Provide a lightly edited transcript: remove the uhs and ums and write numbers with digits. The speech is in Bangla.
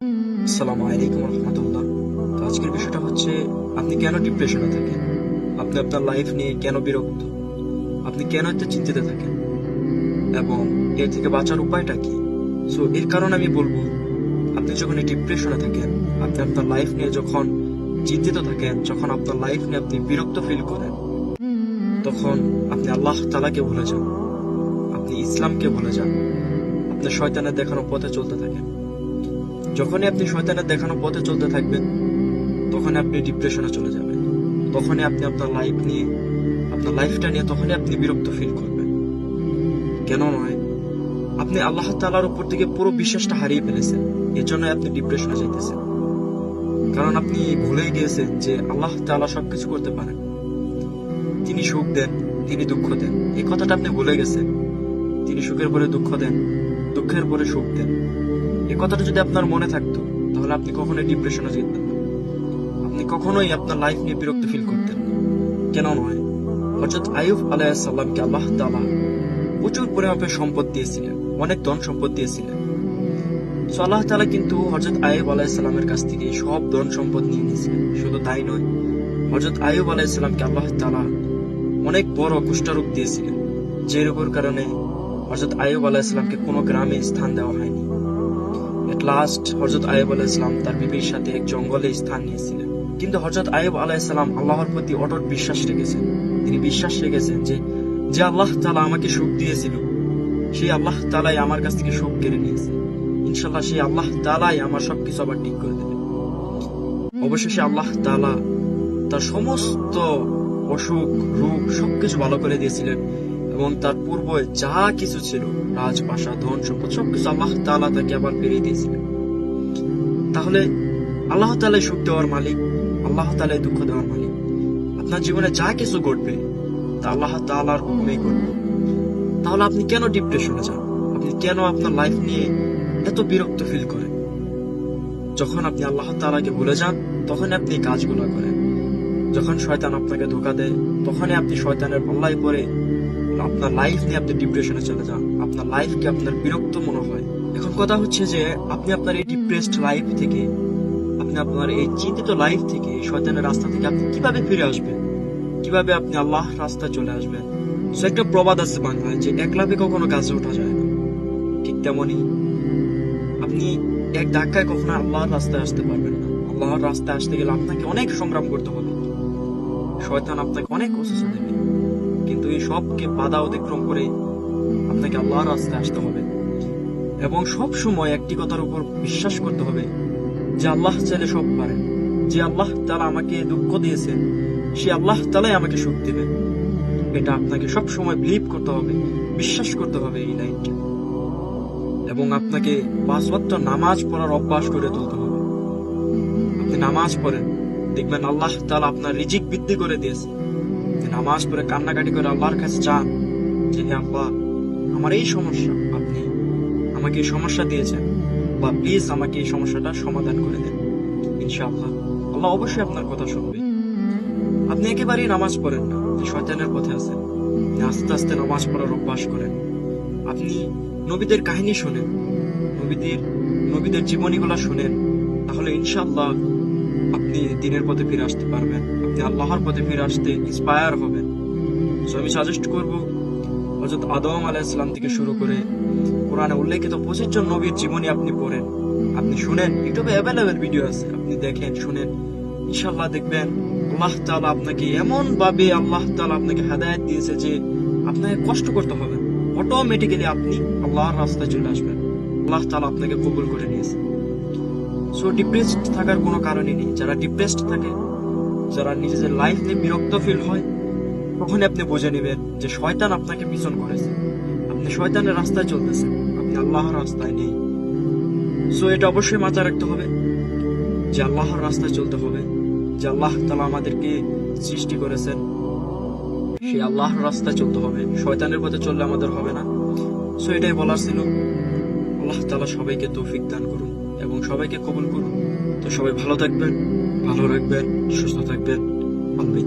আসসালামু আলাইকুম রহমতুল্লাহ। তো আজকের বিষয়টা হচ্ছে, আপনি কেন ডিপ্রেশনে থাকেন, আপনি আপনার লাইফ নিয়ে কেন বিরক্ত, আপনি কেন এত চিন্তিত থাকেন এবং এর থেকে বাঁচার উপায়টা কি। সো এর কারণে আমি বলবো, আপনি যখন এই ডিপ্রেশনে থাকেন, আপনি আপনার লাইফ নিয়ে যখন চিন্তিত থাকেন, যখন আপনার লাইফ নিয়ে আপনি বিরক্ত ফিল করেন, তখন আপনি আল্লাহ তাআলাকে ভুলে যান, আপনি ইসলামকে ভুলে যান, আপনি শয়তানের দেখানো পথে চলতে থাকেন। যখনই আপনি শয়তানের দেখানো পথে চলতে থাকবেন, তখনই আপনি ডিপ্রেশনে চলে যাবেন, তখনই আপনি আপনার লাইফটা নিয়ে তখনই আপনি বিরক্ত ফিল করবেন। কেন নয়, আপনি আল্লাহ তাআলার উপর থেকে পুরো বিশ্বাসটা হারিয়ে ফেলেছেন, এজন্য আপনি ডিপ্রেশনে যাইতেছেন। কারণ আপনি ভুলে গিয়েছেন যে আল্লাহ তাআলা সবকিছু করতে পারেন, তিনি সুখ দেন, তিনি দুঃখ দেন, এই কথাটা আপনি ভুলে গেছেন। তিনি সুখের পরে দুঃখ দেন, দুঃখের পরে সুখ দেন। এই কথাটা যদি আপনার মনে থাকতো, তাহলে আপনি কখনোই ডিপ্রেশনে যেতেন না, আপনি কখনোই আপনার লাইফ নিয়ে বিরক্ত ফিল করতেন না। কেন নয়, হযরত আইয়ুব আলাইহিস সালামকে আল্লাহ তাআলা প্রচুর পরিমাণে সম্পদ দিয়েছিলেন, অনেক ধন সম্পদ দিয়েছিলেন। সো আল্লাহ তাআলা কিন্তু হযরত আইয়ুব আলাইহিস সালামের কাছ থেকে সব ধন সম্পদ নিয়ে নিয়েছিলেন। শুধু তাই নয়, হযরত আইয়ুব আলাইহিস সালামকে আল্লাহ তাআলা অনেক বড় কুষ্ঠরোগ দিয়েছিলেন, যে রোগের কারণে হযরত আইয়ুব আলাইহিস সালামকে কোনো গ্রামে স্থান দেওয়া হয়নি। এট লাস্ট হযরত আইয়ুব আলাইহিস সালাম তার বিবির সাথে এক জঙ্গলে স্থান নিয়েছিলেন। কিন্তু হযরত আইয়ুব আলাইহিস সালাম আল্লাহর প্রতি অটুট বিশ্বাস রেখেছেন। তিনি বিশ্বাস রেখেছেন যে আল্লাহ তাআলা আমাকে সুখ দিয়েছিল, সেই আল্লাহ তাআলাই আমার কাছ থেকে সুখ কেড়ে নিয়েছে। ইনশাআল্লাহ সেই আল্লাহ তাআলাই আমার সবকিছু আবার ঠিক করে দেবে। অবশেষে আল্লাহ তাআলা তার সমস্ত অসুখ রোগ সবকিছু ভালো করে দিয়েছিলেন, এবং তার পূর্বে যা কিছু ছিল, রাজপ্রাসাদ, ধন সম্পদ, সবকিছু আল্লাহ তাআলা তাকে আবার ফিরিয়ে দিয়েছিলেন। তাহলে আল্লাহ তাআলাই সুখ দেওয়ার মালিক, আল্লাহ তাআলাই দুঃখ দেওয়ার মালিক। আপনার জীবনে যা কিছু ঘটবে তা আল্লাহ তাআলার হুকুমেই ঘটবে। তাহলে আপনি কেন ডিপ্রেশনে যান, আপনি কেন আপনার লাইফ নিয়ে এত বিরক্ত ফিল করেন? যখন আপনি আল্লাহ তাআলাকে ভুলে যান, তখন আপনি কাজগুলো করেন। যখন শয়তান আপনাকে ধোঁকা দেয়, তখনই আপনি শয়তানের পাল্লায় পড়ে আপনার লাইফ নিয়ে আপনি ডিপ্রেশনে চলে যান, আপনার লাইফকে আপনার বিরক্ত মনে হয়। এখন কথা হচ্ছে যে আপনি আপনার এই ডিপ্রেসড লাইফ থেকে, আপনি আপনার এই চিন্তিত লাইফ থেকে, শয়তানের রাস্তা থেকে আপনি কিভাবে ফিরে আসবেন, কিভাবে আপনি আল্লাহ রাস্তায় চলে আসবেন। সো একটা প্রবাদ আছে বাংলায় যে এক লাফে কখনো গাছে ওঠা যায় না, ঠিক তেমনি আপনি এক ধাক্কায় কখনো আল্লাহর রাস্তায় আসতে পারবেন না। আল্লাহর রাস্তায় আসতে গেলে আপনাকে অনেক সংগ্রাম করতে হবে, শয়তান আপনাকে অনেক ওয়াসওয়াসা দেবে, কিন্তু এই সবকে বাধা অতিক্রম করে আপনাকে আল্লাহর রাস্তায় আসতে হবে। এবং সব সময় একটি কথার উপর বিশ্বাস করতে হবে যে আল্লাহ চাইলে সব পারেন, যে আল্লাহ তাআলা আমাকে দুঃখ দিয়েছেন, সে আল্লাহ তাআলাই আমাকে সুখ দিবেন। এটা আপনাকে সব সময় বিলিভ করতে হবে, বিশ্বাস করতে হবে এই লাইনটা। এবং আপনাকে 5 ওয়াক্ত নামাজ পড়ার অভ্যাস করে তুলতে হবে। আপনি নামাজ পড়েন, দেখবেন আল্লাহ তাআলা আপনার রিজিক বৃদ্ধি করে দিয়েছে। নামাজ পড়ে কান্নাকাটি করে আল্লাহর কাছে চান যে হে আল্লাহ, আমার এই সমস্যা, আপনি আমাকে এই সমস্যা দিয়েছেন, বা প্লিজ আমাকে এই সমস্যাটা সমাধান করে দেন। ইনশাআল্লাহ আল্লাহ অবশ্যই আপনার কথা শুনবে। আপনি একেবারেই নামাজ পড়েন না, আপনি শয়তানের পথে আছেন। আপনি আস্তে আস্তে নামাজ পড়ার অভ্যাস করেন। আপনি নবীদের কাহিনী শুনেন, নবীদের জীবনীগুলা শুনেন, তাহলে ইনশাআল্লাহ আপনি দিনের পথে ফিরে আসতে পারবেন, আপনি আল্লাহর পথে ফিরে আসতে ইন্সপায়ার হবেন। সো আমি সাজেস্ট করব, হযরত আদম আলাইহিস সালাম থেকে শুরু করে কোরআনে উল্লেখিত 25 জন নবীর জীবনী আপনি পড়েন, আপনি শুনেন। ইউটিউবে অ্যাভেলেবেল ভিডিও আছে, আপনি দেখেন, শুনেন। ইনশাআল্লাহ দেখবেন আল্লাহ তাআলা আপনাকে এমন ভাবে হেদায়েত দিয়েছে যে আপনাকে কষ্ট করতে হবে, অটোমেটিক্যালি আপনি আল্লাহর রাস্তায় চলে আসবেন। আল্লাহ তাআলা আপনাকে কবুল করে নিয়েছে। সো ডিপ্রেসড থাকার কোনো কারণই নেই। যারা ডিপ্রেসড থাকে, যারা নিজেদের লাইফ নিয়ে বিরক্ত ফিল হয়, তখনই আপনি বুঝে নেবেন যে শয়তান আপনাকে পিছন করেছে, আপনি শয়তানের রাস্তায় চলতেছেন, আপনি আল্লাহর রাস্তায় নেই। সো এটা অবশ্যই মাথায় রাখতে হবে যে আল্লাহর রাস্তায় চলতে হবে, যে আল্লাহ তাআলা আমাদেরকে সৃষ্টি করেছেন, সেই আল্লাহর রাস্তায় চলতে হবে। শয়তানের পথে চললে আমাদের হবে না। সো এটাই বলার ছিল। আল্লাহ তাআলা সবাইকে তৌফিক দান করুন এবং সবাইকে কবুল করুন। তো সবাই ভালো থাকবেন, ভালো রাখবেন, সুস্থ থাকবেন। আল্লাহ।